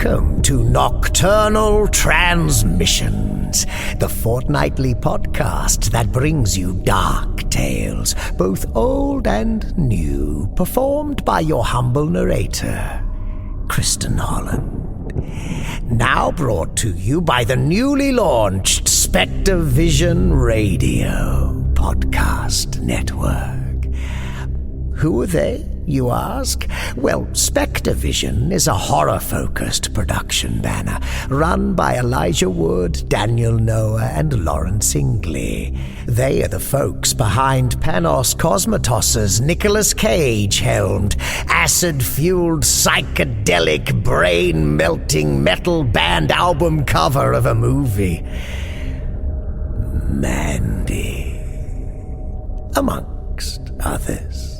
Welcome to Nocturnal Transmissions, the fortnightly podcast that brings you dark tales, both old and new, performed by your humble narrator, Kristin Holland. Now brought to you by the newly launched SpectreVision Radio podcast network. Who are they, you ask? Well, SpectreVision is a horror-focused production banner run by Elijah Wood, Daniel Noah, and Lawrence Ingley. They are the folks behind Panos Cosmatos' Nicolas Cage-helmed, acid-fueled, psychedelic, brain-melting metal band album cover of a movie, Mandy, amongst others.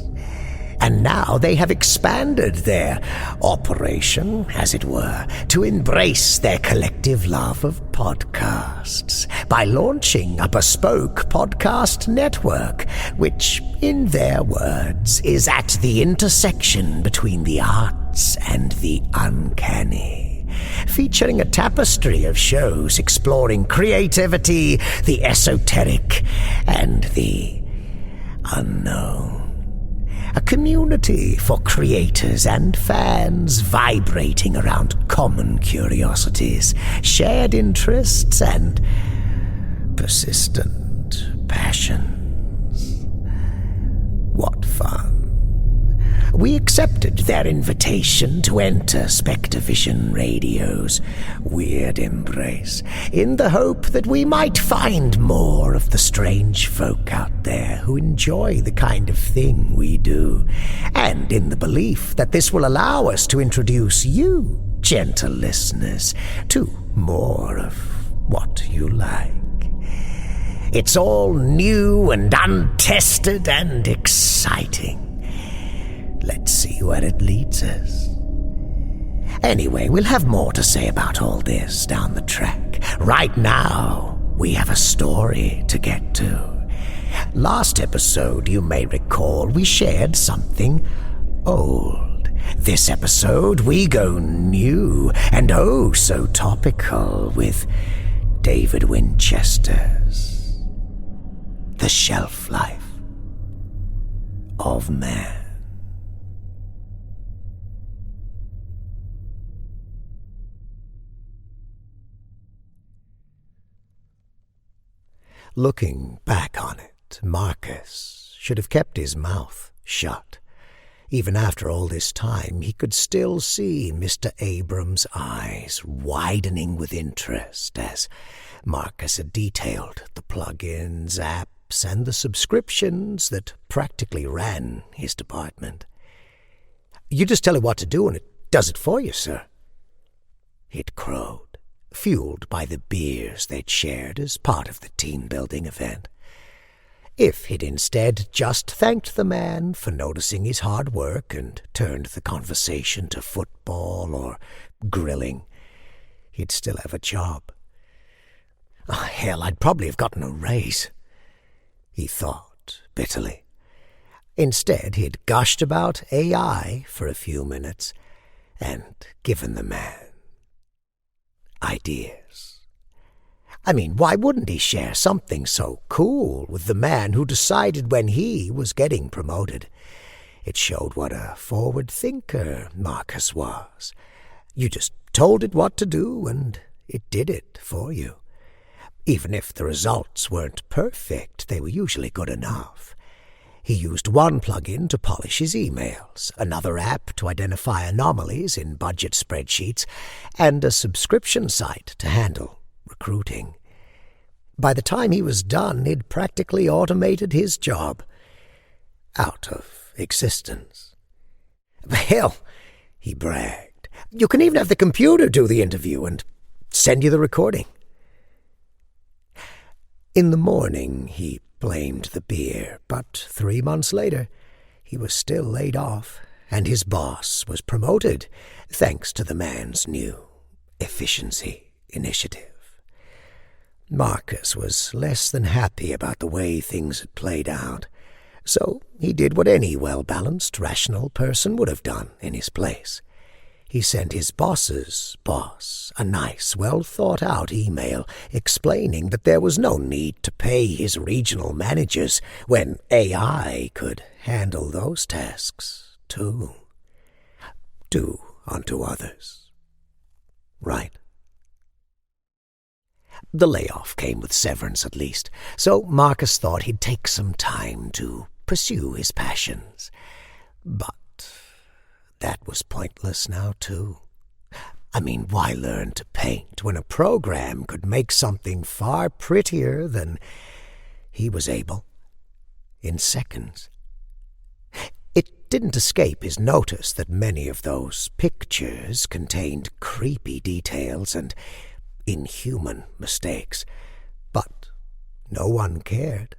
And now they have expanded their operation, as it were, to embrace their collective love of podcasts by launching a bespoke podcast network, which, in their words, is at the intersection between the arts and the uncanny, featuring a tapestry of shows exploring creativity, the esoteric, and the unknown. A community for creators and fans vibrating around common curiosities, shared interests, and persistent passions. What fun. We accepted their invitation to enter SpectreVision Radio's weird embrace in the hope that we might find more of the strange folk out there who enjoy the kind of thing we do, and in the belief that this will allow us to introduce you, gentle listeners, to more of what you like. It's all new and untested and exciting. Let's see where it leads us. Anyway, we'll have more to say about all this down the track. Right now, we have a story to get to. Last episode, you may recall, we shared something old. This episode, we go new and oh so topical with David Winchester's The Shelf Life of Man. Looking back on it, Marcus should have kept his mouth shut. Even after all this time, he could still see Mr. Abrams' eyes widening with interest as Marcus had detailed the plugins, apps, and the subscriptions that practically ran his department. "You just tell it what to do and it does it for you, sir," it crowed, fueled by the beers they'd shared as part of the team-building event. If he'd instead just thanked the man for noticing his hard work and turned the conversation to football or grilling, he'd still have a job. Oh, hell, I'd probably have gotten a raise, he thought bitterly. Instead, he'd gushed about AI for a few minutes and given the man ideas. I mean, why wouldn't he share something so cool with the man who decided when he was getting promoted? It showed what a forward thinker Marcus was. You just told it what to do, and it did it for you. Even if the results weren't perfect, they were usually good enough. He used one plugin to polish his emails, another app to identify anomalies in budget spreadsheets, and a subscription site to handle recruiting. By the time he was done, he'd practically automated his job out of existence. "Hell," he bragged, "you can even have the computer do the interview and send you the recording." In the morning, he blamed the beer, but 3 months later, he was still laid off, and his boss was promoted, thanks to the man's new efficiency initiative. Marcus was less than happy about the way things had played out, so he did what any well-balanced, rational person would have done in his place. he sent his boss's boss a nice, well-thought-out email explaining that there was no need to pay his regional managers when AI could handle those tasks, too. Do unto others. Right. The layoff came with severance, at least, so Marcus thought he'd take some time to pursue his passions. But that was pointless now, too. I mean, why learn to paint when a program could make something far prettier than he was able in seconds? It didn't escape his notice that many of those pictures contained creepy details and inhuman mistakes, but no one cared.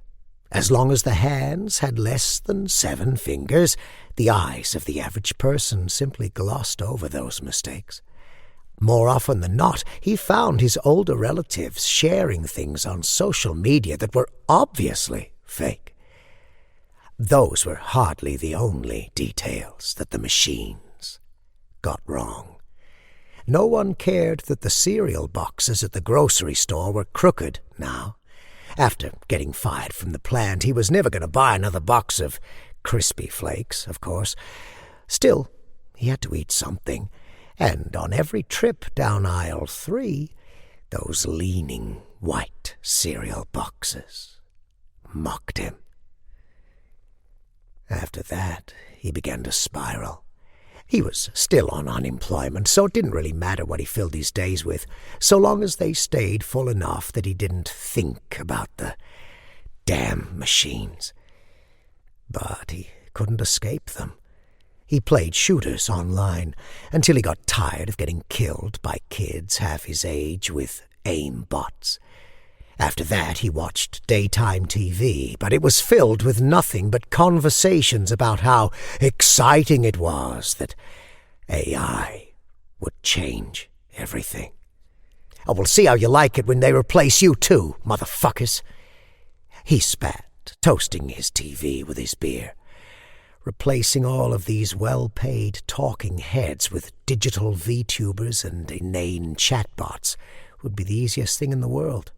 As long as the hands had less than 7 fingers, the eyes of the average person simply glossed over those mistakes. More often than not, he found his older relatives sharing things on social media that were obviously fake. Those were hardly the only details that the machines got wrong. No one cared that the cereal boxes at the grocery store were crooked now. After getting fired from the plant, he was never going to buy another box of crispy flakes, of course. Still, he had to eat something, and on every trip down aisle 3, those leaning white cereal boxes mocked him. After that, he began to spiral. He was still on unemployment, so it didn't really matter what he filled his days with, so long as they stayed full enough that he didn't think about the damn machines. But he couldn't escape them. He played shooters online until he got tired of getting killed by kids half his age with aim bots. After that, he watched daytime TV, but it was filled with nothing but conversations about how exciting it was that AI would change everything. Oh, we'll see how you like it when they replace you too, motherfuckers. He spat, toasting his TV with his beer. Replacing all of these well-paid talking heads with digital VTubers and inane chatbots would be the easiest thing in the world.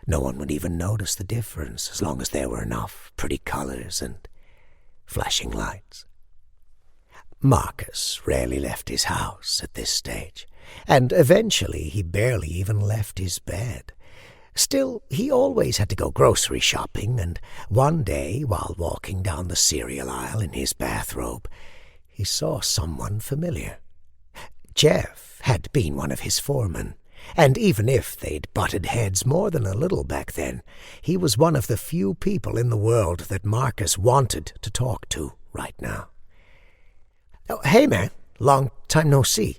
No one would even notice the difference as long as there were enough pretty colors and flashing lights. Marcus rarely left his house at this stage, and eventually he barely even left his bed. Still, he always had to go grocery shopping, and one day, while walking down the cereal aisle in his bathrobe, he saw someone familiar. Jeff had been one of his foremen. And even if they'd butted heads more than a little back then, he was one of the few people in the world that Marcus wanted to talk to right now. "Oh, hey, man, long time no see,"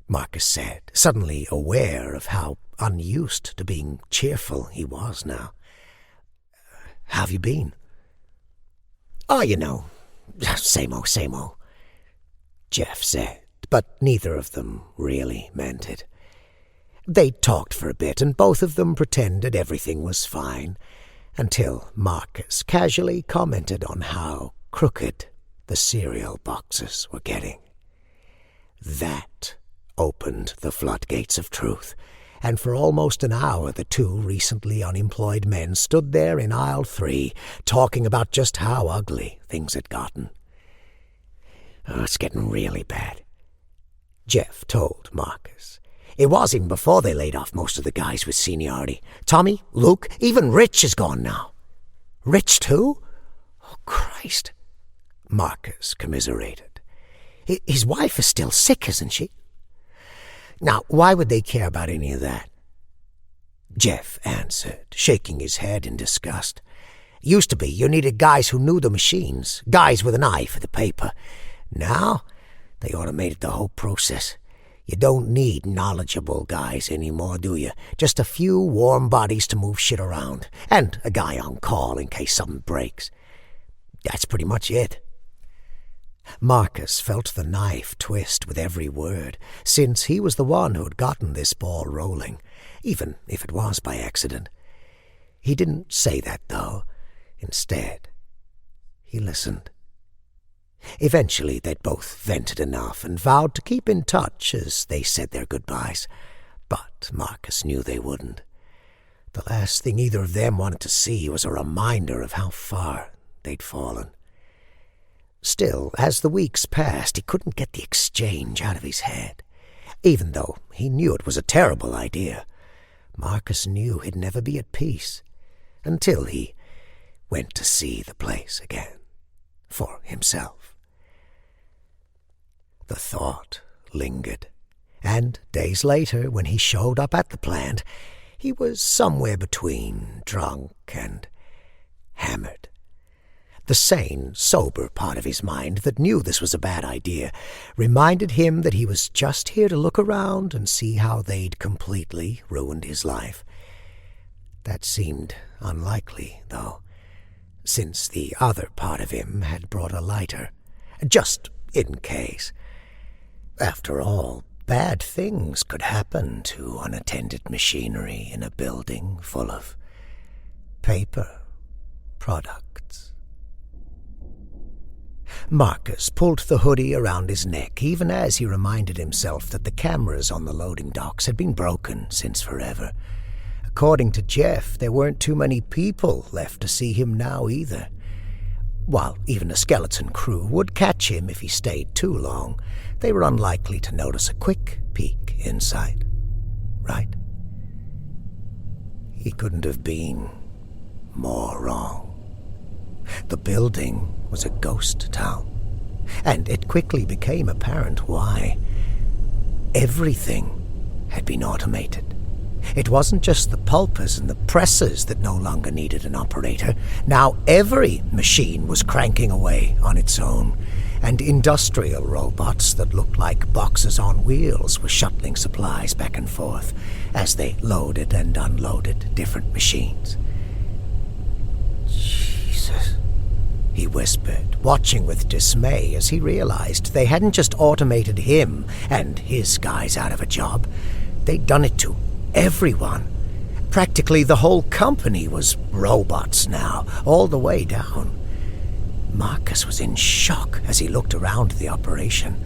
Marcus said, suddenly aware of how unused to being cheerful he was now. "How've you been?" "Oh, you know, same old," Jeff said, but neither of them really meant it. They talked for a bit, and both of them pretended everything was fine, until Marcus casually commented on how crooked the cereal boxes were getting. That opened the floodgates of truth, and for almost an hour the two recently unemployed men stood there in aisle 3, talking about just how ugly things had gotten. "Oh, it's getting really bad," Jeff told Marcus. "It was even before they laid off most of the guys with seniority. Tommy, Luke, even Rich is gone now." "Rich too? Oh, Christ," Marcus commiserated. "His wife is still sick, isn't she?" "Now, why would they care about any of that?" Jeff answered, shaking his head in disgust. "Used to be you needed guys who knew the machines, guys with an eye for the paper. Now, they automated the whole process. You don't need knowledgeable guys anymore, do you? Just a few warm bodies to move shit around, and a guy on call in case something breaks. That's pretty much it." Marcus felt the knife twist with every word, since he was the one who had gotten this ball rolling, even if it was by accident. He didn't say that, though. Instead, he listened. Eventually, they'd both vented enough and vowed to keep in touch as they said their goodbyes. But Marcus knew they wouldn't. The last thing either of them wanted to see was a reminder of how far they'd fallen. Still, as the weeks passed, he couldn't get the exchange out of his head. Even though he knew it was a terrible idea, Marcus knew he'd never be at peace until he went to see the place again for himself. The thought lingered, and days later, when he showed up at the plant, he was somewhere between drunk and hammered. The sane, sober part of his mind that knew this was a bad idea reminded him that he was just here to look around and see how they'd completely ruined his life. That seemed unlikely, though, since the other part of him had brought a lighter, just in case. After all, bad things could happen to unattended machinery in a building full of paper products. Marcus pulled the hoodie around his neck, even as he reminded himself that the cameras on the loading docks had been broken since forever. According to Jeff, there weren't too many people left to see him now either. While even a skeleton crew would catch him if he stayed too long, they were unlikely to notice a quick peek inside. Right? He couldn't have been more wrong. The building was a ghost town, and it quickly became apparent why. Everything had been automated. It wasn't just the pulpers and the presses that no longer needed an operator. Now every machine was cranking away on its own, and industrial robots that looked like boxes on wheels were shuttling supplies back and forth as they loaded and unloaded different machines. Jesus, he whispered, watching with dismay as he realized they hadn't just automated him and his guys out of a job. They'd done it to everyone. Practically the whole company was robots now, all the way down. Marcus was in shock as he looked around the operation.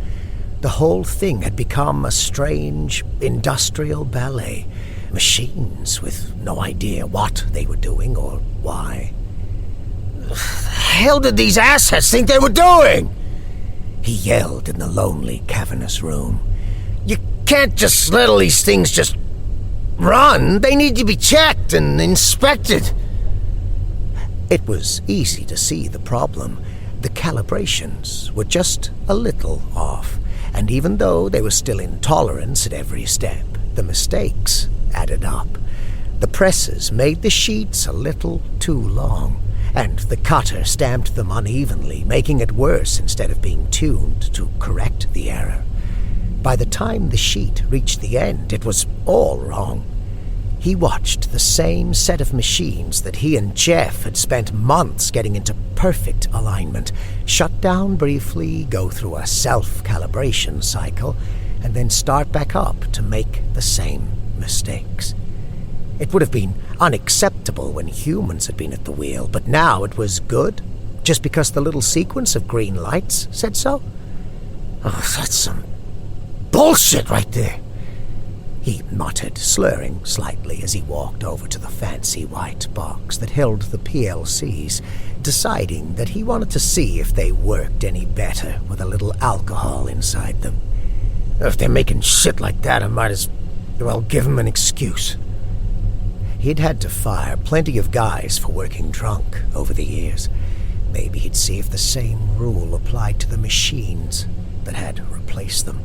The whole thing had become a strange industrial ballet. Machines with no idea what they were doing or why. What the hell did these assets think they were doing? He yelled in the lonely, cavernous room. You can't just let all these things just run. They need to be checked and inspected. It was easy to see the problem. The calibrations were just a little off, and even though they were still in tolerance at every step, the mistakes added up. The presses made the sheets a little too long, and the cutter stamped them unevenly, making it worse instead of being tuned to correct the error. By the time the sheet reached the end, it was all wrong. He watched the same set of machines that he and Jeff had spent months getting into perfect alignment, shut down briefly, go through a self-calibration cycle, and then start back up to make the same mistakes. It would have been unacceptable when humans had been at the wheel, but now it was good, just because the little sequence of green lights said so. Oh, that's some bullshit right there, he muttered, slurring slightly as he walked over to the fancy white box that held the PLCs, deciding that he wanted to see if they worked any better with a little alcohol inside them. If they're making shit like that, I might as well give them an excuse. He'd had to fire plenty of guys for working drunk over the years. Maybe he'd see if the same rule applied to the machines that had replaced them.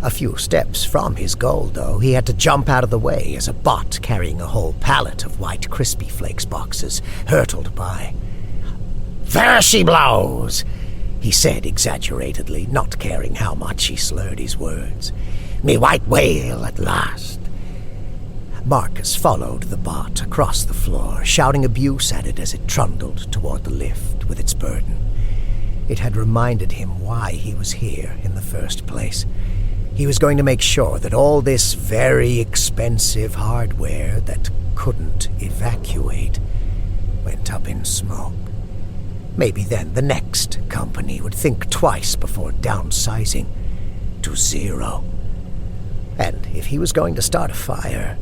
A few steps from his goal, though, he had to jump out of the way as a bot carrying a whole pallet of white Crispy Flakes boxes hurtled by. "There she blows!" he said exaggeratedly, not caring how much he slurred his words. "Me white whale at last." Marcus followed the bot across the floor, shouting abuse at it as it trundled toward the lift with its burden. It had reminded him why he was here in the first place. He was going to make sure that all this very expensive hardware that couldn't evacuate went up in smoke. Maybe then the next company would think twice before downsizing to 0. And if he was going to start a fire,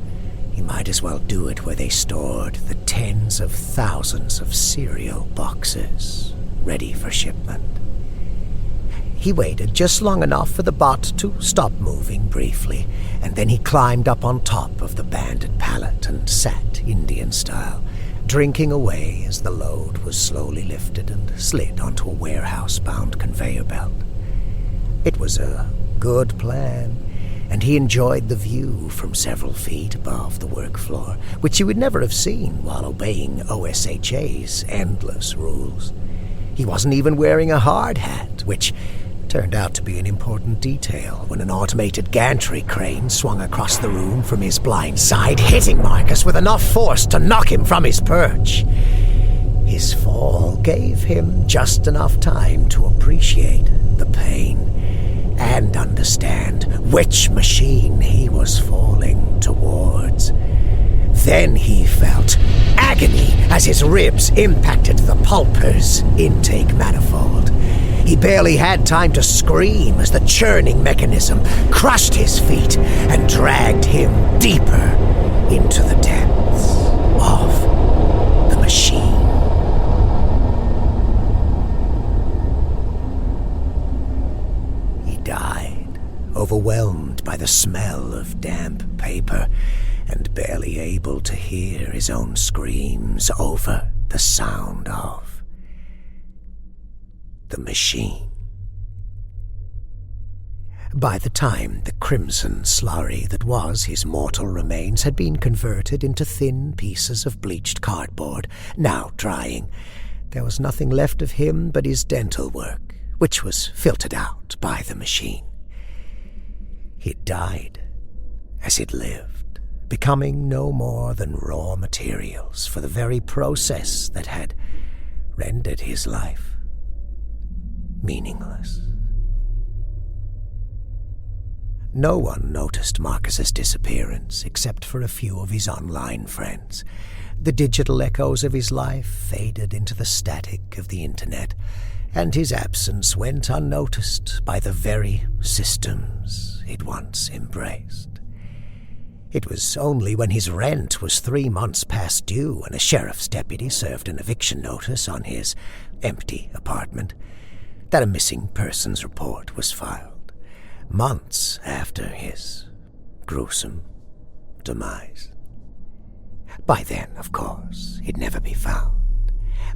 he might as well do it where they stored the tens of thousands of cereal boxes ready for shipment. He waited just long enough for the bot to stop moving briefly, and then he climbed up on top of the banded pallet and sat Indian style, drinking away as the load was slowly lifted and slid onto a warehouse-bound conveyor belt. It was a good plan, and he enjoyed the view from several feet above the work floor, which he would never have seen while obeying OSHA's endless rules. He wasn't even wearing a hard hat, which turned out to be an important detail when an automated gantry crane swung across the room from his blind side, hitting Marcus with enough force to knock him from his perch. His fall gave him just enough time to appreciate the pain and understand which machine he was falling towards. Then he felt agony as his ribs impacted the pulper's intake manifold. He barely had time to scream as the churning mechanism crushed his feet and dragged him deeper into the depths of the machine. He died, overwhelmed by the smell of damp paper and barely able to hear his own screams over the sound of the machine. By the time the crimson slurry that was his mortal remains had been converted into thin pieces of bleached cardboard, now drying, there was nothing left of him but his dental work, which was filtered out by the machine. It died as it lived, becoming no more than raw materials for the very process that had rendered his life meaningless. No one noticed Marcus's disappearance except for a few of his online friends. The digital echoes of his life faded into the static of the internet, and his absence went unnoticed by the very systems he'd once embraced. It was only when his rent was 3 months past due and a sheriff's deputy served an eviction notice on his empty apartment that a missing persons report was filed, months after his gruesome demise. By then, of course, he'd never be found.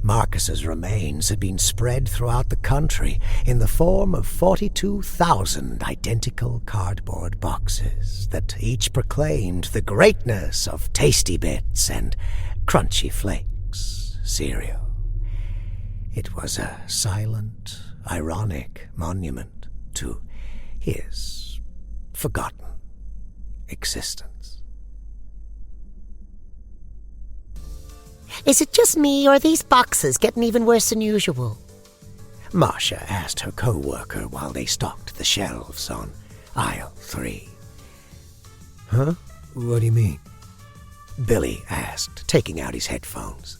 Marcus's remains had been spread throughout the country in the form of 42,000 identical cardboard boxes that each proclaimed the greatness of Tasty Bits and Crunchy Flakes cereal. It was a silent, ironic monument to his forgotten existence. Is it just me, or are these boxes getting even worse than usual? Marcia asked her co-worker while they stocked the shelves on aisle 3. Huh? What do you mean? Billy asked, taking out his headphones.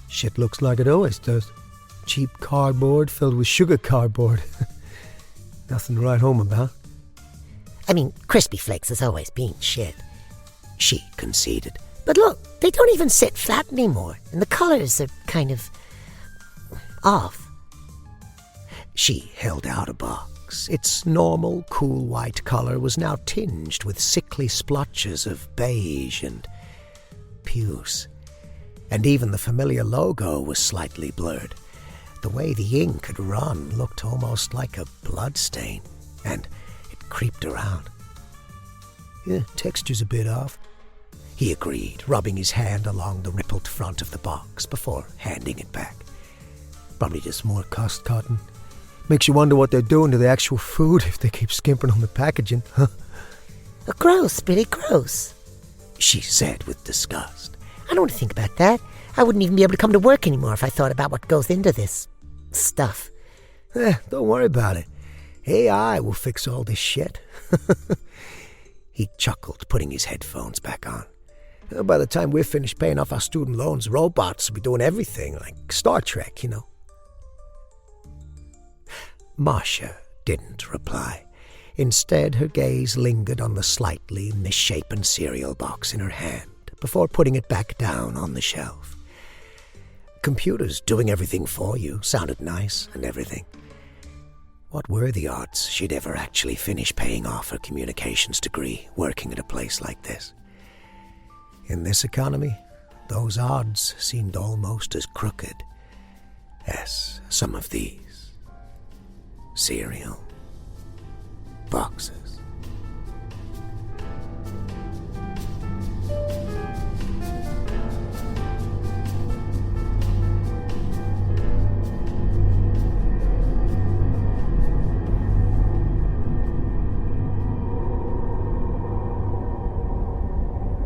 Shit looks like it always does. Cheap cardboard filled with sugar cardboard. Nothing to write home about. I mean, Crispy Flakes has always been shit. She conceded. But look, they don't even sit flat anymore, and the colors are kind of off. She held out a box. Its normal, cool white color was now tinged with sickly splotches of beige and puce. And even the familiar logo was slightly blurred. The way the ink had run looked almost like a blood stain, and it creeped around. Yeah, texture's a bit off, he agreed, rubbing his hand along the rippled front of the box before handing it back. Probably just more cost cotton. Makes you wonder what they're doing to the actual food if they keep skimping on the packaging, huh? Gross, Billy, gross, she said with disgust. I don't want to think about that. I wouldn't even be able to come to work anymore if I thought about what goes into this stuff. Don't worry about it. AI will fix all this shit. He chuckled, putting his headphones back on. By the time we're finished paying off our student loans, robots will be doing everything, like Star Trek, you know. Marcia didn't reply. Instead, her gaze lingered on the slightly misshapen cereal box in her hand before putting it back down on the shelf. Computers doing everything for you sounded nice and everything. What were the odds she'd ever actually finish paying off her communications degree working at a place like this? In this economy, those odds seemed almost as crooked as some of these cereal boxes.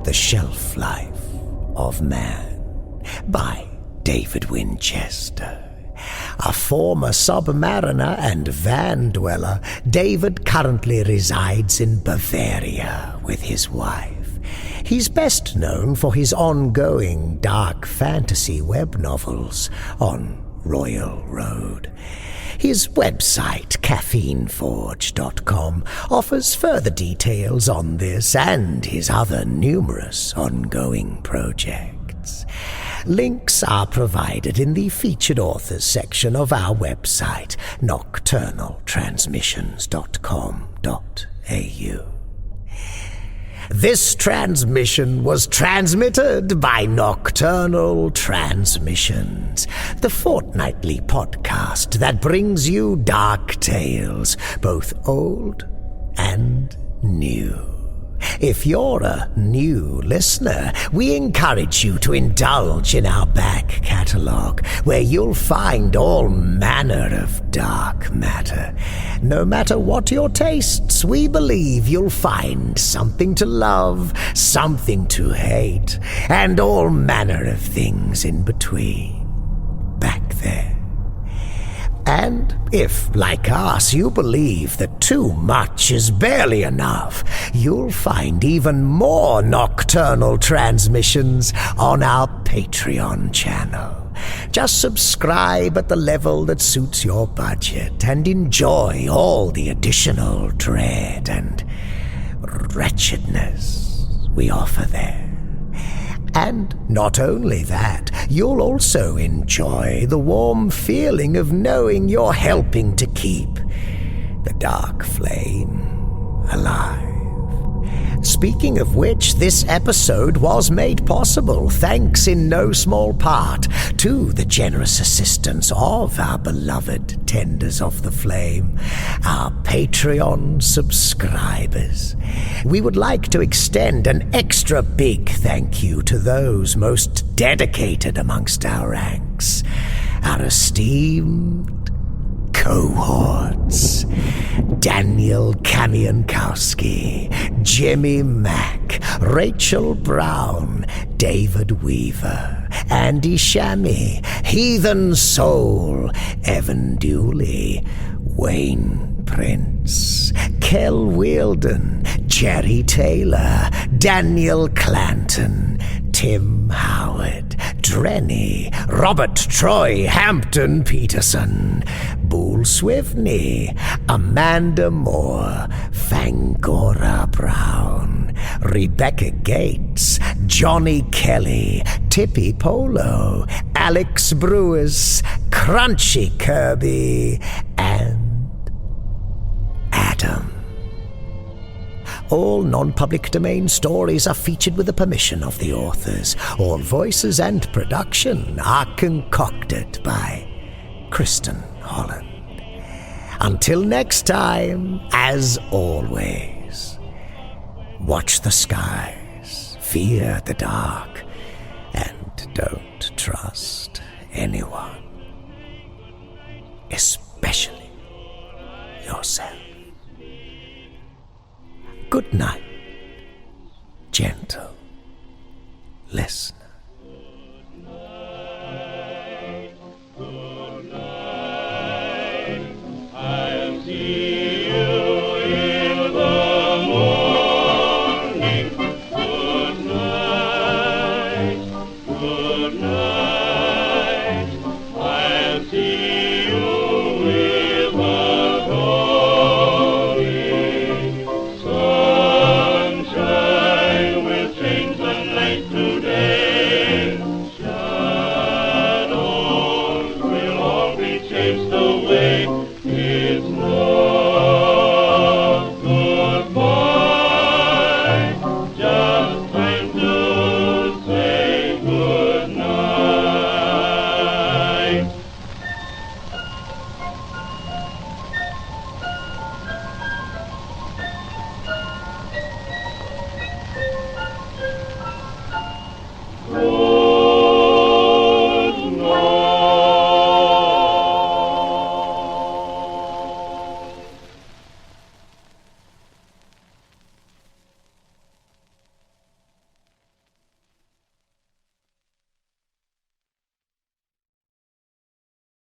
The Shelf Life of Man by David Winchester. A former submariner and van dweller, David currently resides in Bavaria with his wife. He's best known for his ongoing dark fantasy web novels on Royal Road. His website, caffeineforge.com, offers further details on this and his other numerous ongoing projects. Links are provided in the featured authors section of our website, nocturnaltransmissions.com.au. This transmission was transmitted by Nocturnal Transmissions, the fortnightly podcast that brings you dark tales, both old and new. If you're a new listener, we encourage you to indulge in our back catalogue, where you'll find all manner of dark matter. No matter what your tastes, we believe you'll find something to love, something to hate, and all manner of things in between back there. And if, like us, you believe that too much is barely enough, you'll find even more nocturnal transmissions on our Patreon channel. Just subscribe at the level that suits your budget and enjoy all the additional dread and wretchedness we offer there. And not only that, you'll also enjoy the warm feeling of knowing you're helping to keep the dark flame alive. Speaking of which, this episode was made possible thanks in no small part to the generous assistance of our beloved tenders of the flame, our Patreon subscribers. We would like to extend an extra big thank you to those most dedicated amongst our ranks, our esteemed cohorts: Daniel Kamienkowski, Jimmy Mack, Rachel Brown, David Weaver, Andy Shammy, Heathen Soul, Evan Dooley, Wayne Prince, Kel Wielden, Jerry Taylor, Daniel Clanton, Tim Howard, Drenny, Robert Troy, Hampton Peterson, Boole Swivney, Amanda Moore, Fangora Brown, Rebecca Gates, Johnny Kelly, Tippy Polo, Alex Brewers, Crunchy Kirby, and Adam. All non-public domain stories are featured with the permission of the authors. All voices and production are concocted by Kristin Holland. Until next time, as always, watch the skies, fear the dark, and don't trust anyone.